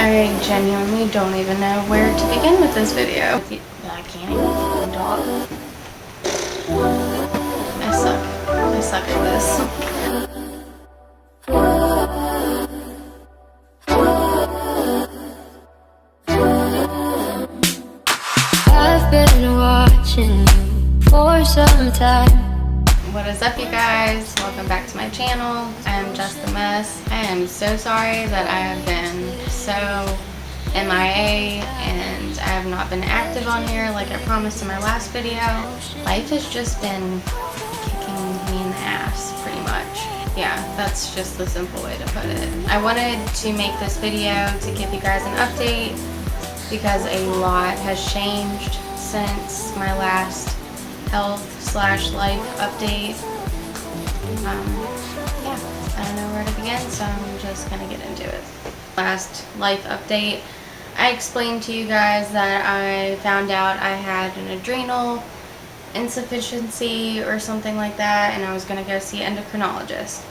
I genuinely don't even know where to begin with this video. I can't even talk. I suck at this. I've been watching you for some time. What is up, you guys? Welcome back to my channel. I am Just a Mess. I am so sorry that I have been so MIA and I have not been active on here like I promised in my last video. Life has just been kicking me in the ass, pretty much. Yeah, that's just the simple way to put it. I wanted to make this video to give you guys an update because a lot has changed since my last health/life update. Yeah, I don't know where to begin, so I'm just gonna get into it. Last life update, I explained to you guys that I found out I had an adrenal insufficiency or something like that, and I was gonna go see an endocrinologist.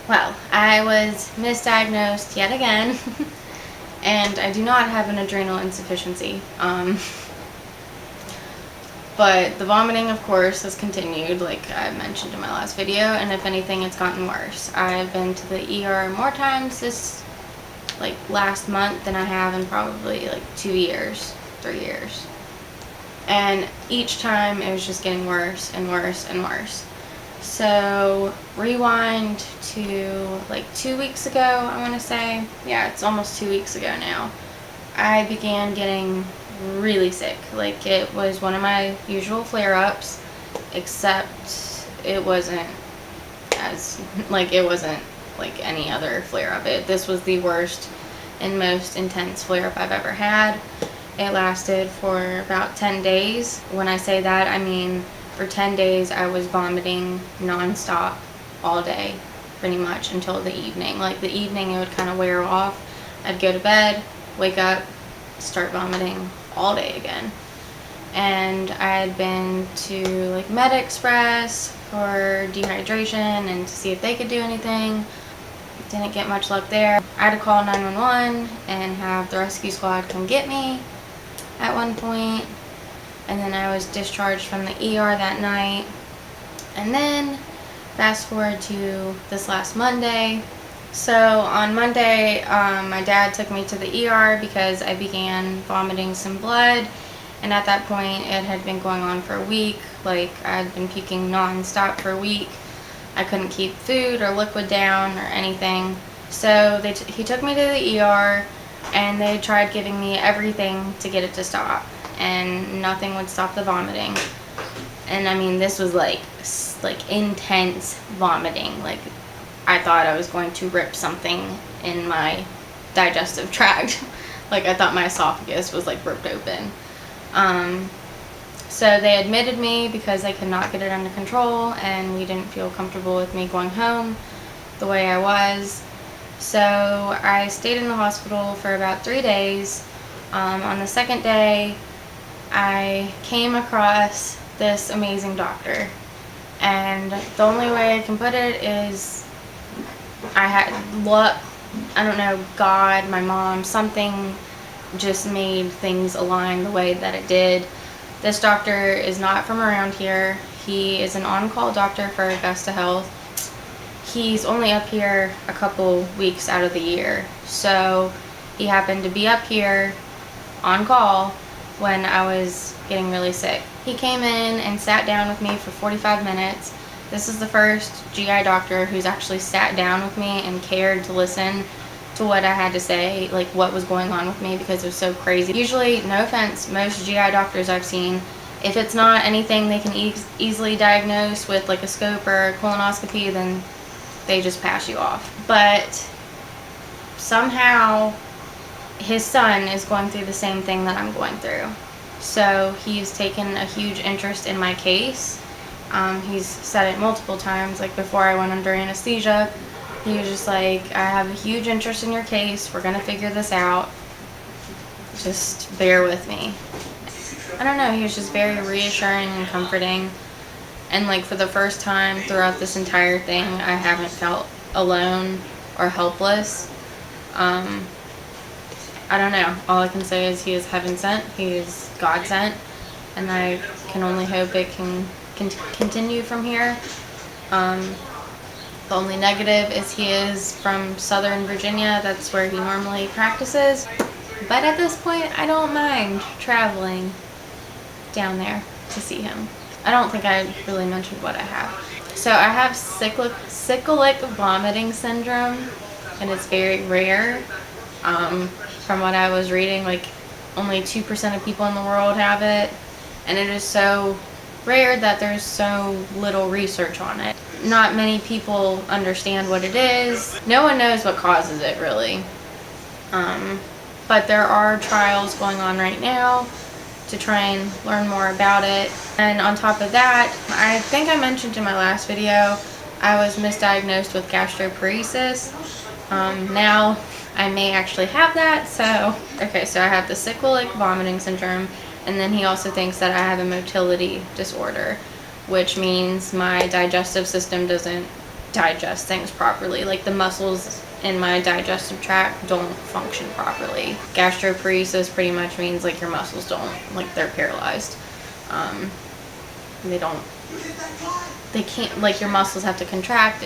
Well, I was misdiagnosed yet again, and I do not have an adrenal insufficiency. But the vomiting, of course, has continued, like I mentioned in my last video, and if anything, it's gotten worse. I've been to the ER more times this, last month than I have in probably, 2 years, 3 years. And each time, it was just getting worse and worse and worse. So, rewind to, 2 weeks ago, I want to say. Yeah, it's almost 2 weeks ago now. I began getting really sick. It was one of my usual flare-ups, except it wasn't as any other flare-up. This was the worst and most intense flare-up I've ever had. It lasted for about 10 days. When I say that, I mean for 10 days I was vomiting non-stop all day, pretty much until the evening. The evening it would kind of wear off. I'd go to bed, wake up, start vomiting all day again. And I had been to Med Express for dehydration and to see if they could do anything. Didn't get much luck there. I had to call 911 and have the rescue squad come get me at one point. And then I was discharged from the ER that night. And then fast forward to this last Monday. So on Monday, my dad took me to the ER because I began vomiting some blood, and at that point it had been going on for a week. I had been puking non-stop for a week. I couldn't keep food or liquid down or anything. So he took me to the ER, and they tried giving me everything to get it to stop, and nothing would stop the vomiting. And I mean, this was intense vomiting. I thought I was going to rip something in my digestive tract. I thought my esophagus was ripped open. So they admitted me because they could not get it under control, and we didn't feel comfortable with me going home the way I was. So I stayed in the hospital for about 3 days. On the second day, I came across this amazing doctor. And the only way I can put it is I had luck, I don't know, God, my mom, something just made things align the way that it did. This doctor is not from around here. He is an on-call doctor for Augusta Health. He's only up here a couple weeks out of the year. So he happened to be up here on call when I was getting really sick. He came in and sat down with me for 45 minutes. This is the first GI doctor who's actually sat down with me and cared to listen to what I had to say, what was going on with me, because it was so crazy. Usually, no offense, most GI doctors I've seen, if it's not anything they can easily diagnose with a scope or a colonoscopy, then they just pass you off. But somehow his son is going through the same thing that I'm going through. So he's taken a huge interest in my case. He's said it multiple times, before I went under anesthesia. He was just I have a huge interest in your case. We're gonna figure this out. Just bear with me. I don't know, he was just very reassuring and comforting. And for the first time throughout this entire thing, I haven't felt alone or helpless. I don't know. All I can say is he is heaven sent. He is God sent. And I can only hope it can continue from here. The only negative is he is from Southern Virginia. That's where he normally practices. But at this point, I don't mind traveling down there to see him. I don't think I really mentioned what I have. So I have cyclic vomiting syndrome, and it's very rare. From what I was reading, like only 2% of people in the world have it, and it is so rare that there's so little research on it. Not many people understand what it is. No one knows what causes it, really. But there are trials going on right now to try and learn more about it. And on top of that, I think I mentioned in my last video, I was misdiagnosed with gastroparesis. Now I may actually have that. So I have the cyclic vomiting syndrome, and then he also thinks that I have a motility disorder, which means my digestive system doesn't digest things properly. Like the muscles in my digestive tract don't function properly. Gastroparesis pretty much means like your muscles don't, like they're paralyzed. They can't, like your muscles have to contract.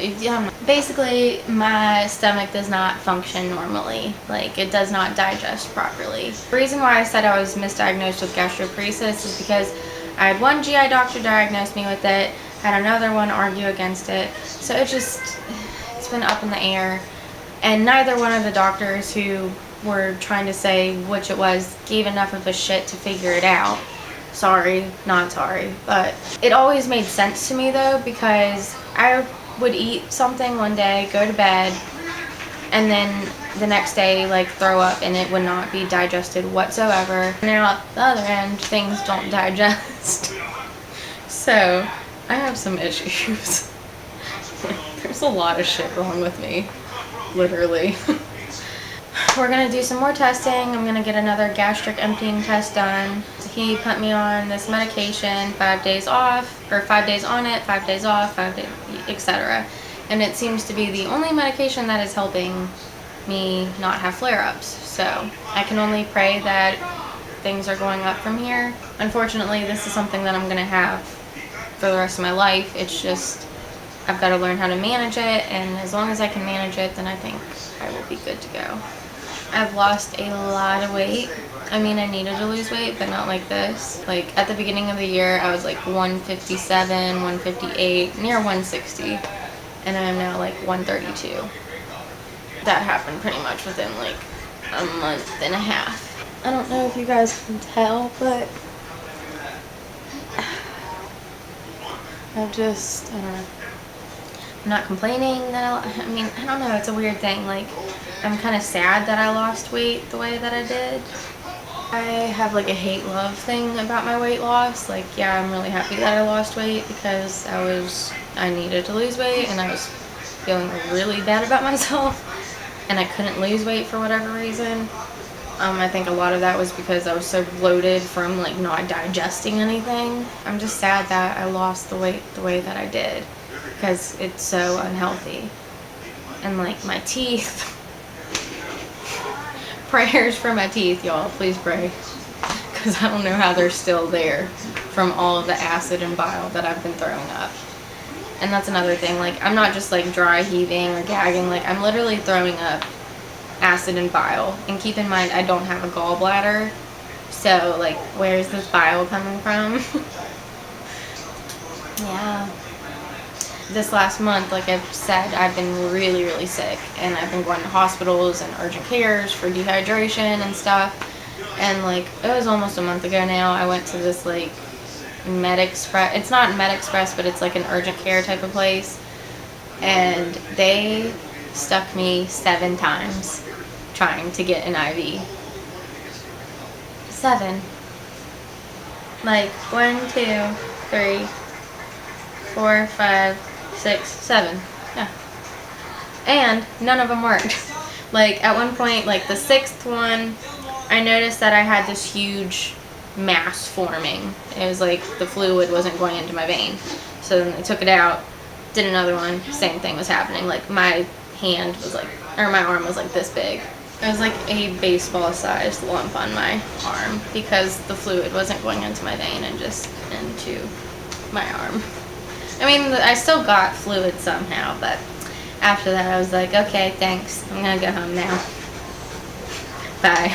Basically, my stomach does not function normally. Like it does not digest properly. The reason why I said I was misdiagnosed with gastroparesis is because I had one GI doctor diagnose me with it, had another one argue against it. So it's been up in the air. And neither one of the doctors who were trying to say which it was gave enough of a shit to figure it out. Sorry, not sorry. But it always made sense to me though, because I would eat something one day, go to bed, and then the next day like throw up and it would not be digested whatsoever. Now at the other end, things don't digest. So I have some issues. There's a lot of shit wrong with me. Literally. We're gonna do some more testing. I'm gonna get another gastric emptying test done. He put me on this medication, 5 days off, or 5 days on it, 5 days off, 5 days, etc. And it seems to be the only medication that is helping me not have flare-ups. So I can only pray that things are going up from here. Unfortunately, this is something that I'm gonna have for the rest of my life. It's just, I've got to learn how to manage it, and as long as I can manage it, then I think I will be good to go. I've lost a lot of weight. I mean, I needed to lose weight, but not like this. Like, at the beginning of the year, I was like 157, 158, near 160, and I'm now like 132. That happened pretty much within like a month and a half. I don't know if you guys can tell, but I don't know. I'm not complaining that I mean, I don't know, it's a weird thing. Like, I'm kind of sad that I lost weight the way that I did. I have like a hate-love thing about my weight loss. Like, yeah, I'm really happy that I lost weight because I needed to lose weight and I was feeling really bad about myself and I couldn't lose weight for whatever reason. I think a lot of that was because I was so bloated from like not digesting anything. I'm just sad that I lost the weight the way that I did, because it's so unhealthy. And like my teeth, prayers for my teeth, y'all, please pray, because I don't know how they're still there from all of the acid and bile that I've been throwing up. And that's another thing, like I'm not just like dry heaving or gagging, like I'm literally throwing up acid and bile. And keep in mind, I don't have a gallbladder, so like where's this bile coming from? Yeah. This last month, like I've said, I've been really, really sick, and I've been going to hospitals and urgent cares for dehydration and stuff. And like, it was almost a month ago now, I went to this like Med Express. It's not Med Express, but it's like an urgent care type of place. And they stuck me 7 times trying to get an IV. 7. Like 1, 2, 3, 4, 5, 6, 7. Yeah. And none of them worked. Like at one point, like the 6th one, I noticed that I had this huge mass forming. It was like the fluid wasn't going into my vein. So then they took it out, did another one, same thing was happening. Like my hand was like, or my arm was like this big. It was like a baseball-sized lump on my arm because the fluid wasn't going into my vein and just into my arm. I mean, I still got fluid somehow, but after that I was like, okay, thanks. I'm gonna go home now. Bye.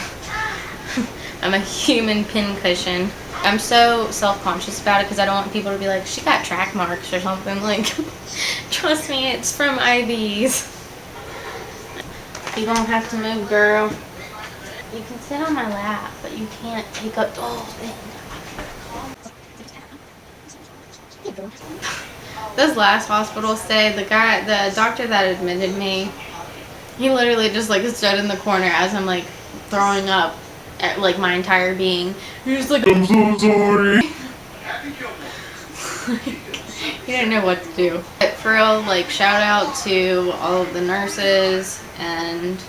I'm a human pincushion. I'm so self-conscious about it because I don't want people to be like, she got track marks or something. Like, trust me, it's from IVs. You don't have to move, girl. You can sit on my lap, but you can't take up the whole thing. This last hospital stay, the doctor that admitted me, he literally just like stood in the corner as I'm like throwing up at like my entire being. He was like, I'm so sorry. He didn't know what to do. But for real, like, shout out to all of the nurses and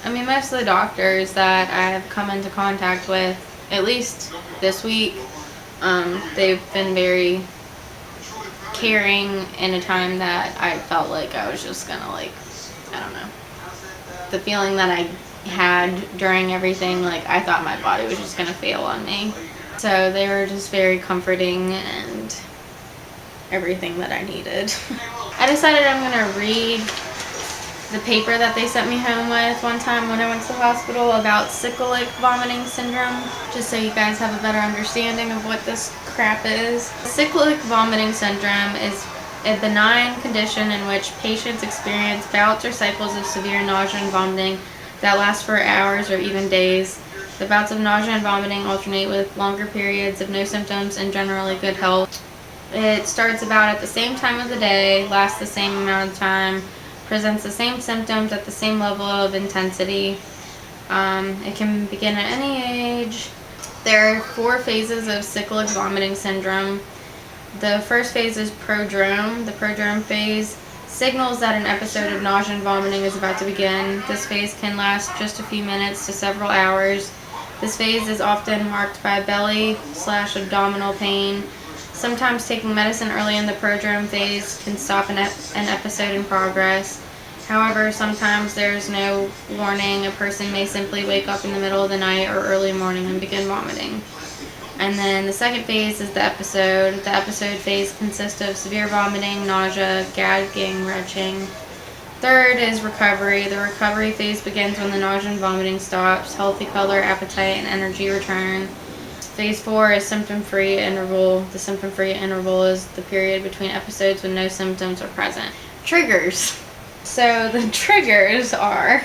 I mean most of the doctors that I have come into contact with, at least this week. They've been very caring in a time that I felt like I was just gonna, like, I don't know. The feeling that I had during everything, like, I thought my body was just gonna fail on me. So they were just very comforting and everything that I needed. I decided I'm gonna read the paper that they sent me home with one time when I went to the hospital about cyclic vomiting syndrome, just so you guys have a better understanding of what this crap is. Cyclic vomiting syndrome is a benign condition in which patients experience bouts or cycles of severe nausea and vomiting that last for hours or even days. The bouts of nausea and vomiting alternate with longer periods of no symptoms and generally good health. It starts about at the same time of the day, lasts the same amount of time, presents the same symptoms at the same level of intensity. It can begin at any age. There are 4 phases of cyclic vomiting syndrome. The first phase is prodrome. The prodrome phase signals that an episode of nausea and vomiting is about to begin. This phase can last just a few minutes to several hours. This phase is often marked by belly/abdominal pain. Sometimes taking medicine early in the prodrome phase can stop an episode in progress. However, sometimes there's no warning. A person may simply wake up in the middle of the night or early morning and begin vomiting. And then the second phase is the episode. The episode phase consists of severe vomiting, nausea, gagging, retching. Third is recovery. The recovery phase begins when the nausea and vomiting stops, healthy color, appetite, and energy return. Phase 4 is symptom-free interval. The symptom-free interval is the period between episodes when no symptoms are present. Triggers. So the triggers are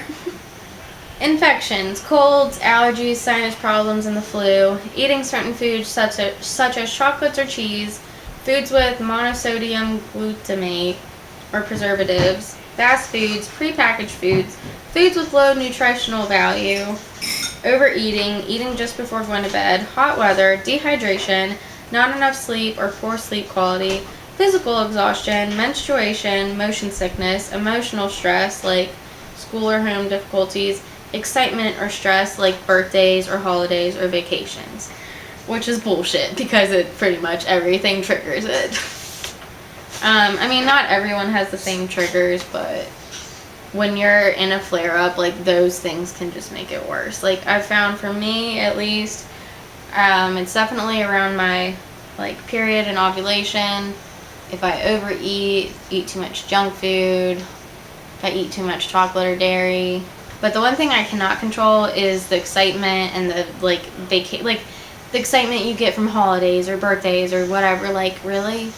infections, colds, allergies, sinus problems, and the flu. Eating certain foods such as chocolates or cheese. Foods with monosodium glutamate or preservatives. Fast foods, prepackaged foods. Foods with low nutritional value. Overeating, eating just before going to bed, hot weather, dehydration, not enough sleep or poor sleep quality, physical exhaustion, menstruation, motion sickness, emotional stress like school or home difficulties, excitement or stress like birthdays or holidays or vacations. Which is bullshit because it pretty much everything triggers it. I mean, not everyone has the same triggers, but when you're in a flare-up, like, those things can just make it worse. Like, I found for me, at least, it's definitely around my, like, period and ovulation. If I overeat, eat too much junk food, if I eat too much chocolate or dairy. But the one thing I cannot control is the excitement and the, like, the excitement you get from holidays or birthdays or whatever. Like, really?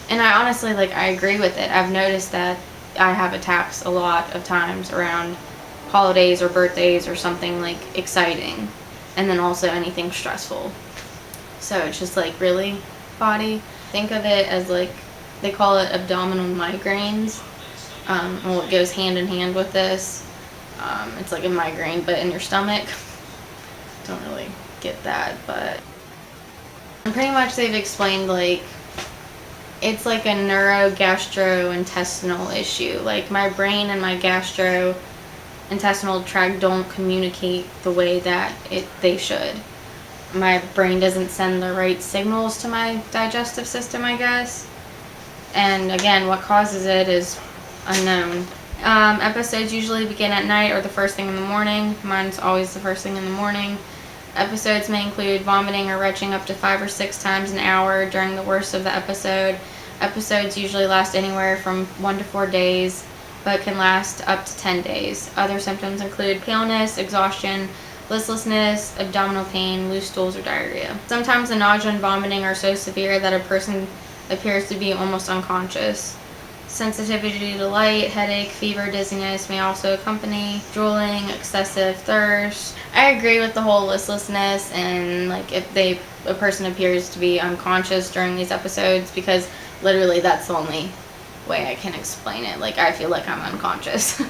And I honestly, like, I agree with it. I've noticed that I have attacks a lot of times around holidays or birthdays or something, like, exciting, and then also anything stressful. So it's just like, really, body? Think of it as, like, they call it abdominal migraines. Well, it goes hand in hand with this. It's like a migraine but in your stomach. Don't really get that, but pretty much they've explained, like, it's like a neurogastrointestinal issue. Like, my brain and my gastrointestinal tract don't communicate the way that they should. My brain doesn't send the right signals to my digestive system, I guess. And again, what causes it is unknown. Episodes usually begin at night or the first thing in the morning. Mine's always the first thing in the morning. Episodes may include vomiting or retching up to 5 or 6 times an hour during the worst of the episode. Episodes usually last anywhere from 1 to 4 days, but can last up to 10 days. Other symptoms include paleness, exhaustion, listlessness, abdominal pain, loose stools, or diarrhea. Sometimes the nausea and vomiting are so severe that a person appears to be almost unconscious. Sensitivity to light, headache, fever, dizziness may also accompany drooling, excessive thirst. I agree with the whole listlessness and like if a person appears to be unconscious during these episodes, because literally that's the only way I can explain it. Like I feel like I'm unconscious.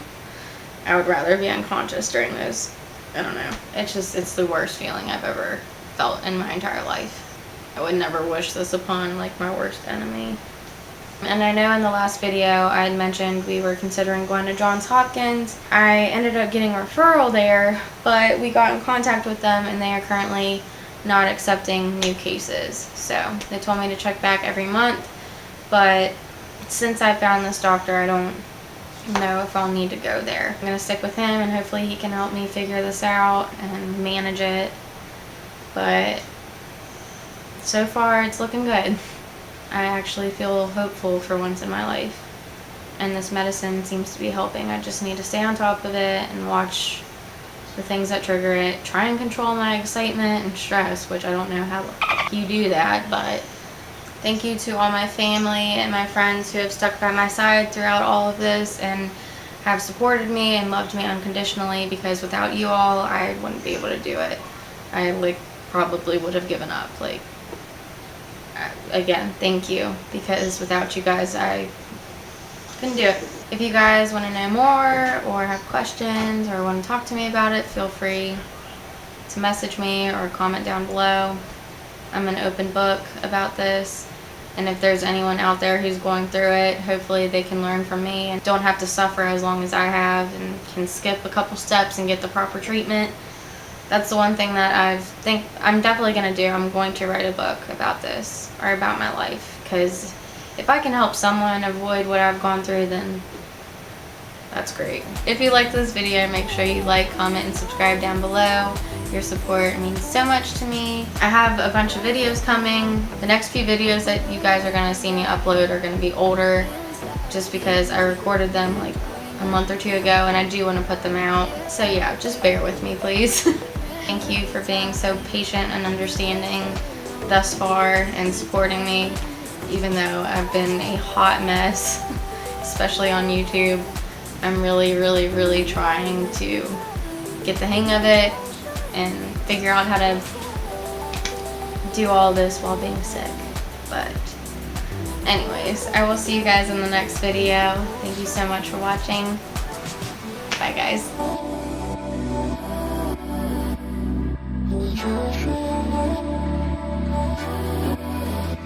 I would rather be unconscious during those. I don't know. It's the worst feeling I've ever felt in my entire life. I would never wish this upon like my worst enemy. And I know in the last video I had mentioned we were considering going to Johns Hopkins. I ended up getting a referral there, but we got in contact with them and they are currently not accepting new cases. So they told me to check back every month, but since I found this doctor, I don't know if I'll need to go there. I'm going to stick with him and hopefully he can help me figure this out and manage it. But so far it's looking good. I actually feel hopeful for once in my life. And this medicine seems to be helping. I just need to stay on top of it and watch the things that trigger it. Try and control my excitement and stress, which I don't know how you do that, but thank you to all my family and my friends who have stuck by my side throughout all of this and have supported me and loved me unconditionally, because without you all, I wouldn't be able to do it. I probably would have given up. Again, thank you, because without you guys I couldn't do it. If you guys want to know more or have questions or want to talk to me about it, feel free to message me or comment down below. I'm an open book about this, and if there's anyone out there who's going through it, hopefully they can learn from me and don't have to suffer as long as I have and can skip a couple steps and get the proper treatment. That's the one thing that I think I'm definitely going to do. I'm going to write a book about this, or about my life, because if I can help someone avoid what I've gone through, then that's great. If you liked this video, make sure you like, comment, and subscribe down below. Your support means so much to me. I have a bunch of videos coming. The next few videos that you guys are going to see me upload are going to be older, just because I recorded them like a month or 2 ago and I do want to put them out. So yeah, just bear with me, please. Thank you for being so patient and understanding thus far and supporting me, even though I've been a hot mess, especially on YouTube. I'm really trying to get the hang of it and figure out how to do all this while being sick. But anyways, I will see you guys in the next video. Thank you so much for watching. Bye guys.